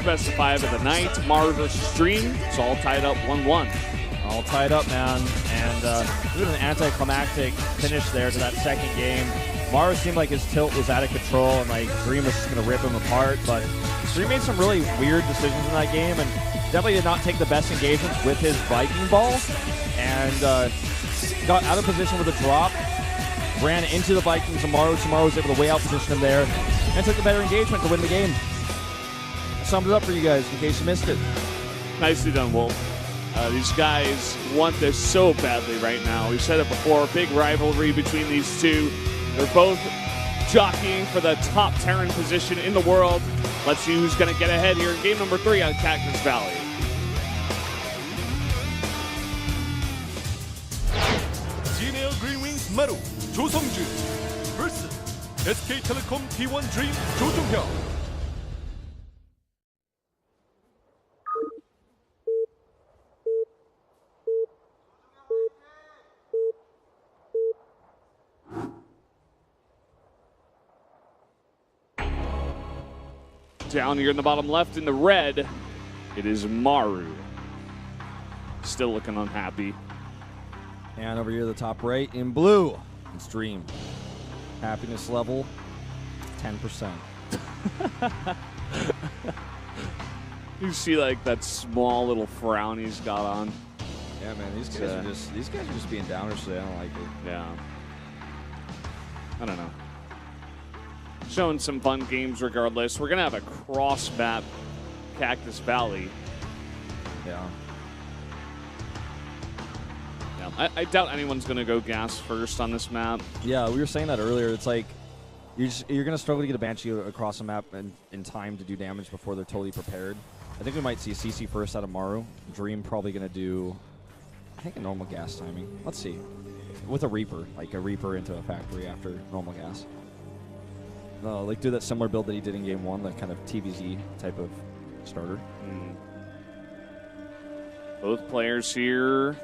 best of 5 of the night. Maru versus Dream. It's all tied up 1-1. All tied up, man. And it was an anticlimactic finish there to that second game. Maru seemed like his tilt was out of control and like Dream was just going to rip him apart. But Dream made some really weird decisions in that game and definitely did not take the best engagements with his Viking ball. And got out of position with a drop. Ran into the Vikings and Maru. Maru was able to way out position him there and took the better engagement to win the game. I summed it up for you guys in case you missed it. Nicely done, Wolf. These guys want this so badly right now. We've said it before, big rivalry between these two. They're both jockeying for the top Terran position in the world. Let's see who's going to get ahead here in game number 3 on Cactus Valley. GNL Green Wings Maru, 조성준 vs SK텔레콤 T1 Dream 조종혁. Down here in the bottom left in the red, it is Maru. Still looking unhappy. And over here in the top right in blue, it's Dream. Happiness level, 10%. You see like that small little frown he's got on. Yeah, man, these guys are just being downers today. I don't like it. Yeah. I don't know. Showing some fun games regardless. We're going to have a cross-map Cactus Valley. Yeah. Yeah. I doubt anyone's going to go gas first on this map. Yeah, we were saying that earlier. It's like you're going to struggle to get a Banshee across the map in time to do damage before they're totally prepared. I think we might see CC first out of Maru. Dream probably going to do, I think, a normal gas timing. Let's see. With a Reaper, like a Reaper into a factory after normal gas. Like do that similar build that he did in game 1, that kind of TVZ type of starter. Both players here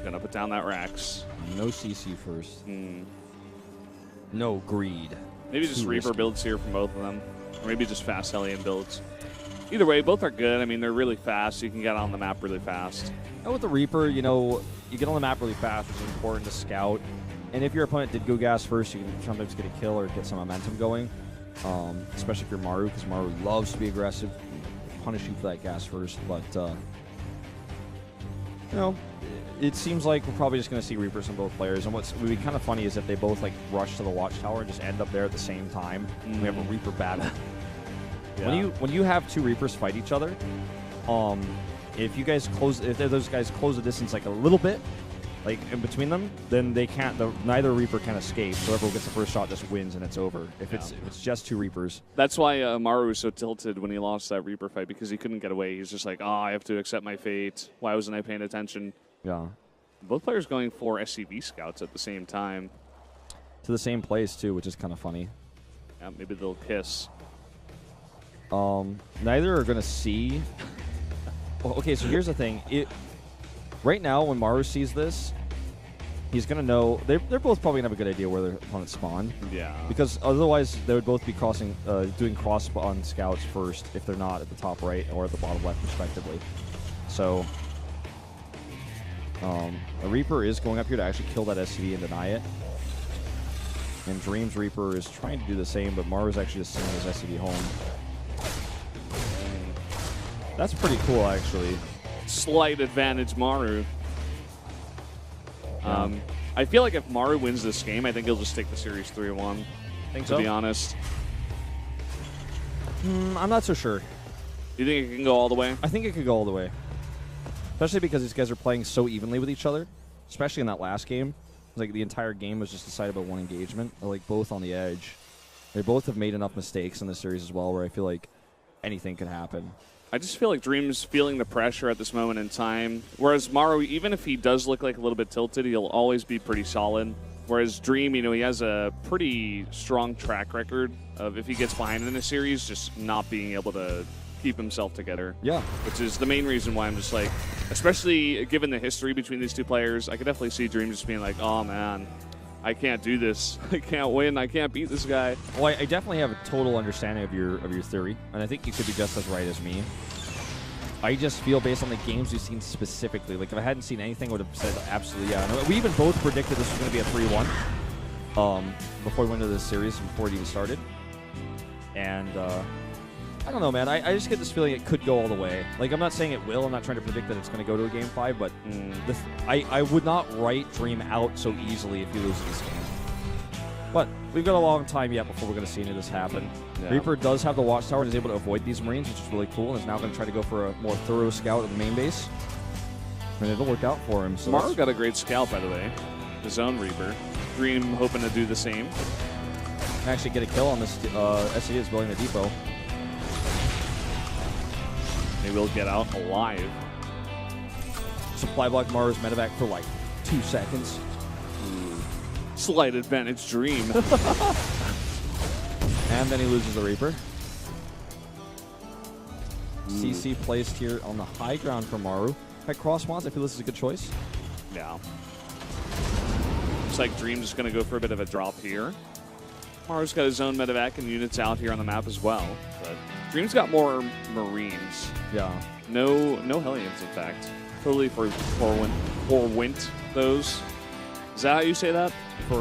gonna put down that Rax. No CC first. No greed. Maybe just Reaper builds here from both of them. Or maybe just fast Hellion builds. Either way, both are good. I mean, they're really fast, so you can get on the map really fast. And with the Reaper, you know, you get on the map really fast, which is important to scout. And if your opponent did go gas first, you can sometimes get a kill or get some momentum going, especially if you're Maru, because Maru loves to be aggressive, punish you for that gas first. But, you know, it seems like we're probably just going to see Reapers on both players. And what's would be kind of funny is if they both, like, rush to the Watchtower and just end up there at the same time. We have a Reaper battle. Yeah. When you have two Reapers fight each other, if those guys close the distance, like, a little bit, like in between them, then they can't. Neither Reaper can escape. So whoever gets the first shot just wins, and it's over. If it's just two Reapers. That's why Maru was so tilted when he lost that Reaper fight, because he couldn't get away. He's just like, oh, I have to accept my fate. Why wasn't I paying attention? Yeah. Both players going for SCV scouts at the same time. To the same place too, which is kind of funny. Yeah, maybe they'll kiss. Neither are gonna see. Well, okay, so here's the thing. Right now, when Maru sees this, he's going to know. They're both probably going to have a good idea where their opponents spawn. Yeah. Because otherwise, they would both be doing cross-spawn scouts first if they're not at the top right or at the bottom left, respectively. So, a Reaper is going up here to actually kill that SCV and deny it. And Dream's Reaper is trying to do the same, but Maru's actually just sending his SCV home. That's pretty cool, actually. Slight advantage Maru. I feel like if Maru wins this game, I think he'll just take the series 3-1. Think so? To be honest. I'm not so sure. You think it can go all the way? I think it could go all the way. Especially because these guys are playing so evenly with each other. Especially in that last game. Like the entire game was just decided by one engagement. They're like both on the edge. They both have made enough mistakes in this series as well where I feel like anything can happen. I just feel like Dream's feeling the pressure at this moment in time. Whereas Maru, even if he does look like a little bit tilted, he'll always be pretty solid. Whereas Dream, you know, he has a pretty strong track record of if he gets behind in a series, just not being able to keep himself together. Yeah. Which is the main reason why I'm just like, especially given the history between these two players, I could definitely see Dream just being like, oh man, I can't do this. I can't win. I can't beat this guy. Well, I definitely have a total understanding of your theory, and I think you could be just as right as me. I just feel based on the games we've seen specifically, like if I hadn't seen anything, I would have said absolutely yeah. No, we even both predicted this was going to be a 3-1 before we went into this series, before it even started. And I don't know, man. I just get this feeling it could go all the way. Like, I'm not saying it will. I'm not trying to predict that it's going to go to a Game 5, but I would not write Dream out so easily if he loses this game. But we've got a long time yet before we're going to see any of this happen. Yeah. Reaper does have the Watchtower and is able to avoid these Marines, which is really cool, and is now going to try to go for a more thorough scout of the main base. And it'll work out for him. So Maru got a great scout, by the way. His own Reaper. Dream hoping to do the same. Actually get a kill on this SCD is building the depot. They will get out alive. Supply block Maru's medevac for like 2 seconds. Slight advantage Dream. And then he loses the Reaper. CC placed here on the high ground for Maru. At cross mods, I feel this is a good choice. Yeah. Looks like Dream's just going to go for a bit of a drop here. Maru's got his own medevac and units out here on the map as well. But Dream's got more Marines. Yeah. No Hellions, in fact. Totally forwent those. Is that how you say that?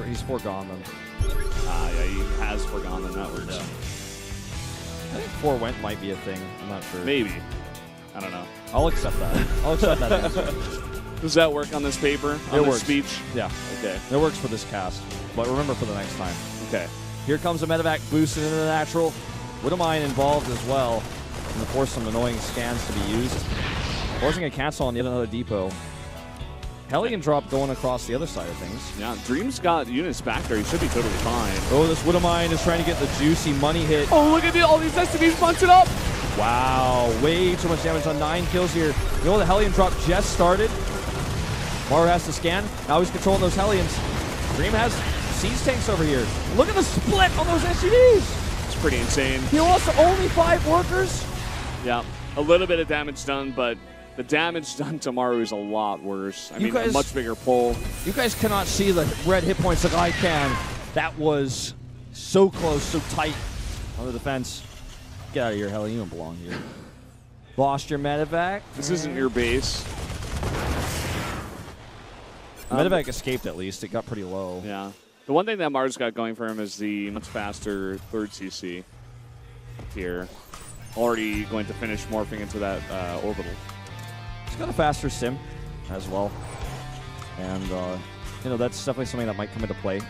He's foregone them. Yeah, he has forgone them. That works. Yeah. I think forewent might be a thing. I'm not sure. Maybe. I don't know. I'll accept that. I'll accept that answer. Does that work on this paper? On this speech? Yeah. Okay. It works for this cast. But remember for the next time. Okay. Here comes a medevac boosted into the natural. Widowmine involved as well. And to force some annoying scans to be used. Forcing a cancel on yet another depot. Hellion drop going across the other side of things. Yeah, Dream's got units back there. He should be totally fine. Oh, this Widowmine is trying to get the juicy money hit. Oh, look at all these SCVs bunching up. Wow, way too much damage on 9 kills here. You know, the Hellion drop just started. Maru has to scan. Now he's controlling those Hellions. Dream has siege tanks over here. Look at the split on those SCVs. It's pretty insane. He lost only 5 workers. Yeah, a little bit of damage done, but the damage done to Maru is a lot worse. I mean, a much bigger pull. You guys cannot see the red hit points like I can. That was so close, so tight on the defense. Get out of here, Hellion. You don't belong here. Lost your medevac. This isn't your base. Medevac escaped at least. It got pretty low. Yeah. The one thing that Maru's got going for him is the much faster 3rd CC here. Already going to finish morphing into that orbital. He's got a faster sim as well. And, you know, that's definitely something that might come into play.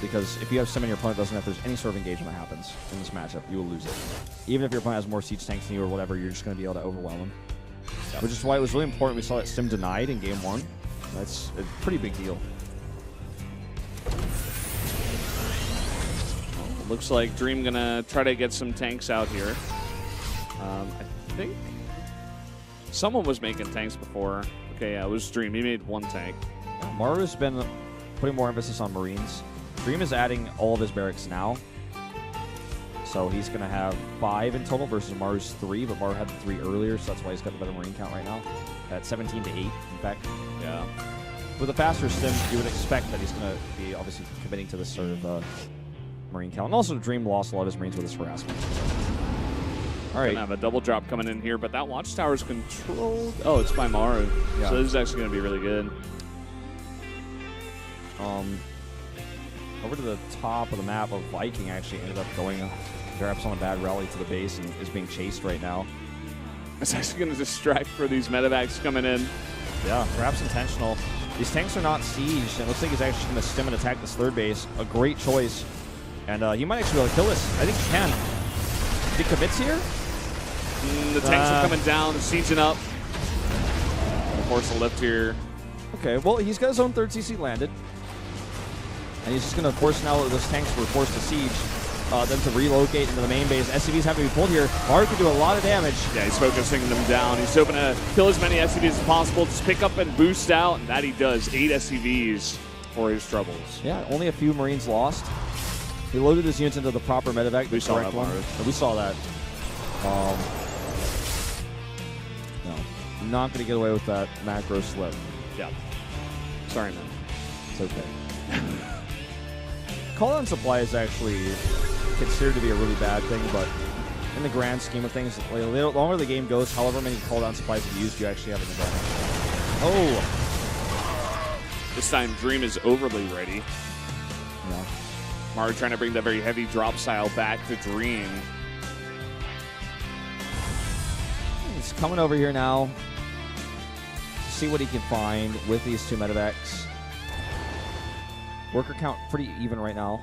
Because if you have sim and your opponent doesn't have, there's any sort of engagement that happens in this matchup, you will lose it. Even if your opponent has more siege tanks than you or whatever, you're just going to be able to overwhelm them. Yep. Which is why it was really important we saw that sim denied in game 1. That's a pretty big deal. Looks like Dream gonna try to get some tanks out here. I think someone was making tanks before. Okay, yeah, it was Dream. He made 1 tank. Maru's been putting more emphasis on Marines. Dream is adding all of his barracks now. So he's going to have 5 in total versus Maru's 3, but Maru had the 3 earlier, so that's why he's got the better Marine count right now. At 17 to 8, in fact. Yeah. With a faster sim, you would expect that he's going to be obviously committing to this sort of Marine count. And also, Dream lost a lot of his Marines with his harassment. All right. Gonna have a double drop coming in here, but that Watchtower is controlled. Oh, it's by Maru. Yeah. So this is actually going to be really good. Over to the top of the map, a Viking actually ended up going perhaps on a bad rally to the base and is being chased right now. It's actually going to distract for these medevacs coming in. Yeah, perhaps intentional. These tanks are not sieged, and it looks like he's actually going to stim and attack this 3rd base. A great choice. And he might actually be able to kill this. I think he can. He commits here? The tanks are coming down, sieging up. Force a lift here. Okay, well, he's got his own 3rd CC landed. And he's just going to force now that those tanks were forced to siege them to relocate into the main base. SCVs have to be pulled here. Maru can do a lot of damage. Yeah, he's focusing them down. He's hoping to kill as many SCVs as possible. Just pick up and boost out, and that he does. 8 SCVs for his troubles. Yeah, only a few Marines lost. He loaded his units into the proper medevac. We saw that, Maru. We saw that. No, not going to get away with that macro slip. Yeah. Sorry, man. It's okay. Cooldown supply is actually considered to be a really bad thing, but in the grand scheme of things, the longer the game goes, however many cooldown supplies you use, you actually have an advantage. Oh! This time, Dream is overly ready. Yeah. Maru trying to bring that very heavy drop style back to Dream. He's coming over here now. See what he can find with these two medevacs. Worker count pretty even right now.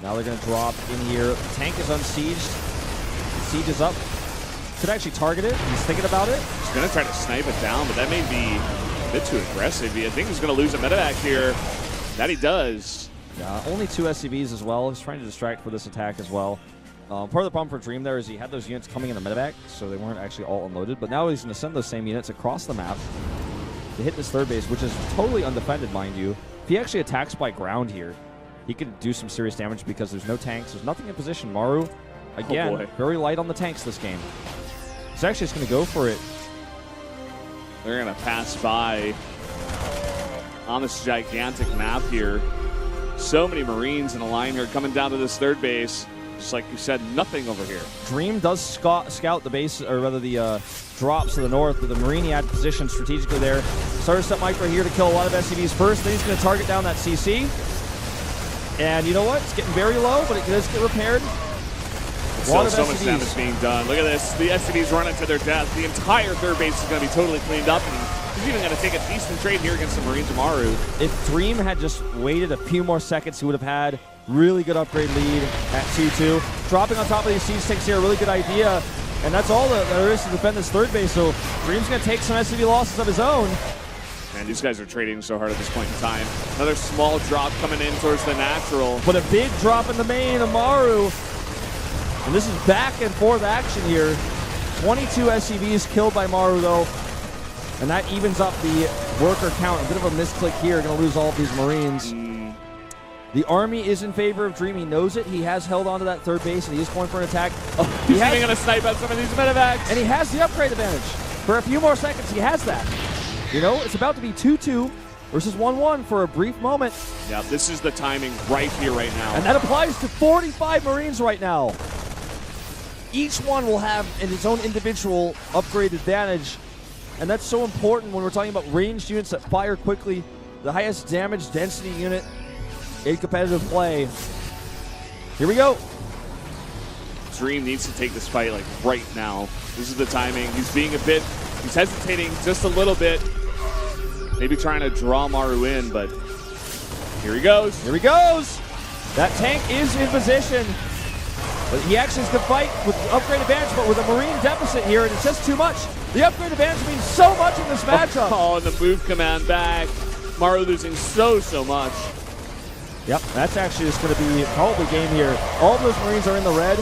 Now they're going to drop in here. The tank is unsieged. Siege is up. Could actually target it. He's thinking about it. He's going to try to snipe it down, but that may be a bit too aggressive. I think he's going to lose a medevac here. That he does. Yeah, only 2 SCVs as well. He's trying to distract for this attack as well. Part of the problem for Dream there is he had those units coming in the medevac, so they weren't actually all unloaded. But now he's going to send those same units across the map to hit this third base, which is totally undefended, mind you. If he actually attacks by ground here, he could do some serious damage because there's no tanks. There's nothing in position. Maru, again, very light on the tanks this game. He's actually just going to go for it. They're going to pass by on this gigantic map here. So many Marines in a line here coming down to this third base. Just like you said, nothing over here. Dream does scout the base, or rather the drops to the north, but the Marine he had positioned strategically there. Started set micro here to kill a lot of SCVs first. Then he's going to target down that CC. And you know what? It's getting very low, but it does get repaired. Still so much damage being done. Look at this. The SCVs running to their death. The entire third base is going to be totally cleaned up. And he's even going to take a decent trade here against the Marines of Maru. If Dream had just waited a few more seconds, he would have had really good upgrade lead at 2-2. Dropping on top of these siege tanks here, a really good idea. And that's all that there is to defend this third base. So Dream's going to take some SCV losses of his own. Man, these guys are trading so hard at this point in time. Another small drop coming in towards the natural. But a big drop in the main of Maru. And this is back and forth action here. 22 SCVs killed by Maru, though. And that evens up the worker count. A bit of a misclick here. Going to lose all of these Marines. The army is in favor of Dream. He knows it. He has held on to that third base, and he is going for an attack. He's even going to snipe out some of these medevacs. And he has the upgrade advantage. For a few more seconds, he has that. You know, it's about to be 2-2 versus 1-1 for a brief moment. Yeah, this is the timing right here, right now. And that applies to 45 Marines right now. Each one will have its own individual upgrade advantage. And that's so important when we're talking about ranged units that fire quickly. The highest damage density unit in competitive play. Here we go. Dream needs to take this fight like right now. This is the timing. He's hesitating just a little bit. Maybe trying to draw Maru in, but here he goes. Here he goes. That tank is in position. But he actually is going to fight with upgrade advantage, but with a Marine deficit here, and it's just too much. The upgrade advantage means so much in this matchup. Oh, and the move command back. Maru losing so much. Yep, that's actually just going to be probably game here. All of those Marines are in the red,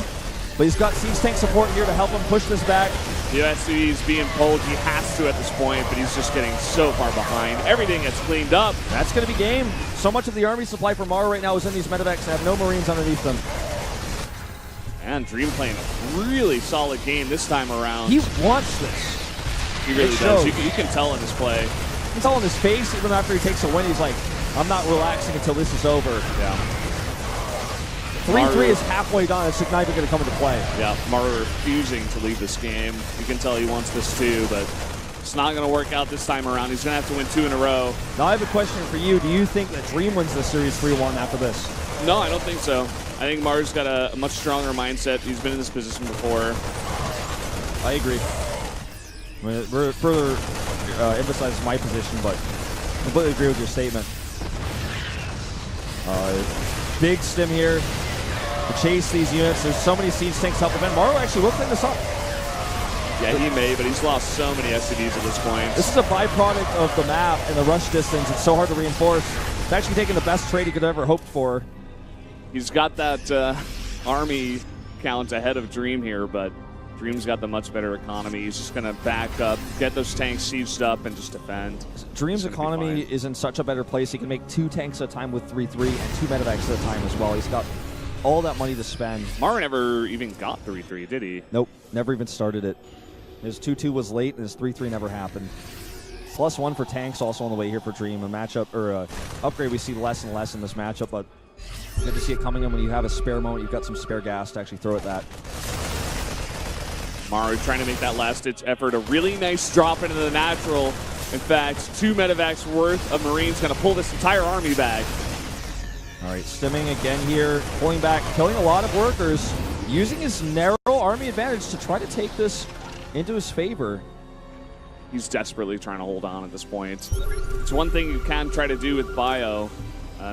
but he's got siege tank support here to help him push this back. The SCV is being pulled. He has to at this point, but he's just getting so far behind. Everything gets cleaned up. That's going to be game. So much of the army supply for Maru right now is in these medevacs that have no Marines underneath them. And Dream playing a really solid game this time around. He wants this. He really does. You can tell in his play. You can tell in his face, even after he takes a win, he's like, I'm not relaxing until this is over. Yeah. 3-3 is halfway done. It's not even going to come into play. Yeah, Maru refusing to leave this game. You can tell he wants this too, but it's not going to work out this time around. He's going to have to win 2 in a row. Now I have a question for you. Do you think that Dream wins the series 3-1 after this? No, I don't think so. I think Maru's got a much stronger mindset. He's been in this position before. I agree. I mean, it further emphasizes my position, but I completely agree with your statement. Big stim here to chase these units. There's so many siege tanks help defend. Maru actually will clean this up. Yeah, he may, but he's lost so many SCVs at this point. This is a byproduct of the map and the rush distance. It's so hard to reinforce. It's actually taking the best trade he could have ever hoped for. He's got that army count ahead of Dream here, but Dream's got the much better economy. He's just going to back up, get those tanks sieged up, and just defend. Dream's economy is in such a better place. He can make 2 tanks at a time with 3-3 and 2 medevacs at a time as well. He's got all that money to spend. Maru never even got 3-3, did he? Nope, never even started it. His 2-2 was late, and his 3-3 never happened. +1 for tanks also on the way here for Dream. A matchup, or a upgrade we see less and less in this matchup, but good to see it coming in when you have a spare moment. You've got some spare gas to actually throw at that. Maru trying to make that last-ditch effort. A really nice drop into the natural. In fact, 2 medevacs worth of Marines going to pull this entire army back. All right, stimming again here, pulling back, killing a lot of workers, using his narrow army advantage to try to take this into his favor. He's desperately trying to hold on at this point. It's one thing you can try to do with Bio,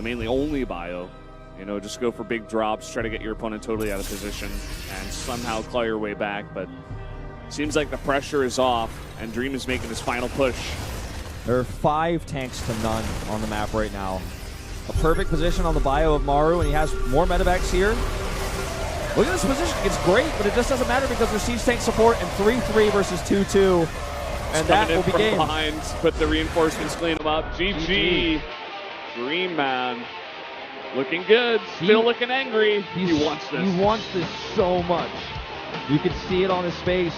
mainly only Bio. You know, just go for big drops, try to get your opponent totally out of position, and somehow claw your way back. But seems like the pressure is off, and Dream is making his final push. There are 5 tanks to none on the map right now. A perfect position on the Bio of Maru, and he has more medevacs here. Look at this position. It's great, but it just doesn't matter because there's siege tank support and 3-3 versus 2-2. And that will be game. Behind, but the reinforcements clean him up. GG. Dream man. Looking good. Still looking angry. He wants this. He wants this so much. You can see it on his face.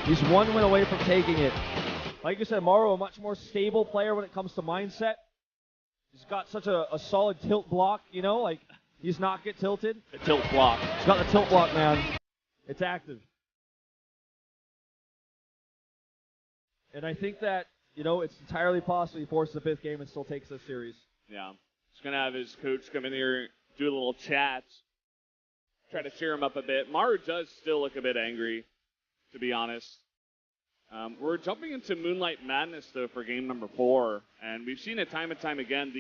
He's 1 win away from taking it. Like you said, Maru, a much more stable player when it comes to mindset. He's got such a solid tilt block, you know, like he's not get tilted. The tilt block. He's got the tilt block, man. It's active. And I think that, you know, it's entirely possible he forces the 5th game and still takes this series. Yeah. He's going to have his coach come in here, do a little chat, try to cheer him up a bit. Maru does still look a bit angry, to be honest. We're jumping into Moonlight Madness, though, for game number 4. And we've seen it time and time again.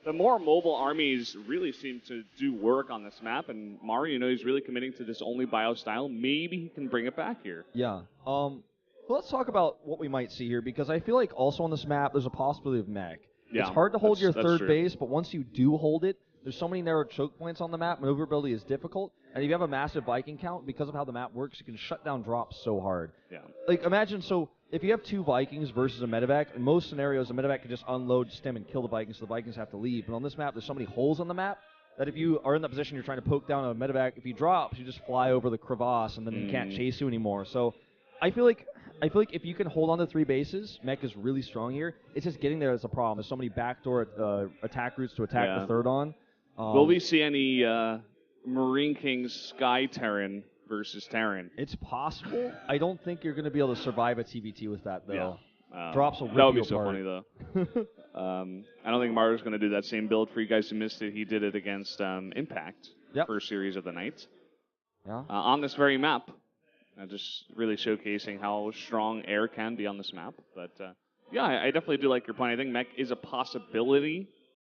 The more mobile armies really seem to do work on this map. And Maru, you know, he's really committing to this only bio style. Maybe he can bring it back here. Yeah. Well, let's talk about what we might see here, because I feel like also on this map there's a possibility of mech. Yeah, it's hard to hold your third true. base, but once you do hold it, there's so many narrow choke points on the map, maneuverability is difficult, and if you have a massive Viking count, because of how the map works, you can shut down drops so hard. Yeah. Like, imagine, so if you have 2 Vikings versus a medevac, in most scenarios, a medevac can just unload, stem, and kill the Vikings, so the Vikings have to leave. But on this map, there's so many holes on the map that if you are in that position, you're trying to poke down a medevac, if he drops, you just fly over the crevasse, and then he can't chase you anymore. So I feel like if you can hold on to 3 bases, mech is really strong here. It's just getting there that's a problem. There's so many backdoor attack routes to attack the third on. Will we see any Marine Kings Sky Terran versus Terran? It's possible. I don't think you're going to be able to survive a TVT with that, though. Yeah. Drops will rip that would you be so apart. funny, though. I don't think Maru's going to do that same build. For you guys who missed it, he did it against Impact, first series of the night. Yeah. On this very map. Just really showcasing how strong air can be on this map. But, yeah, I definitely do like your point. I think mech is a possibility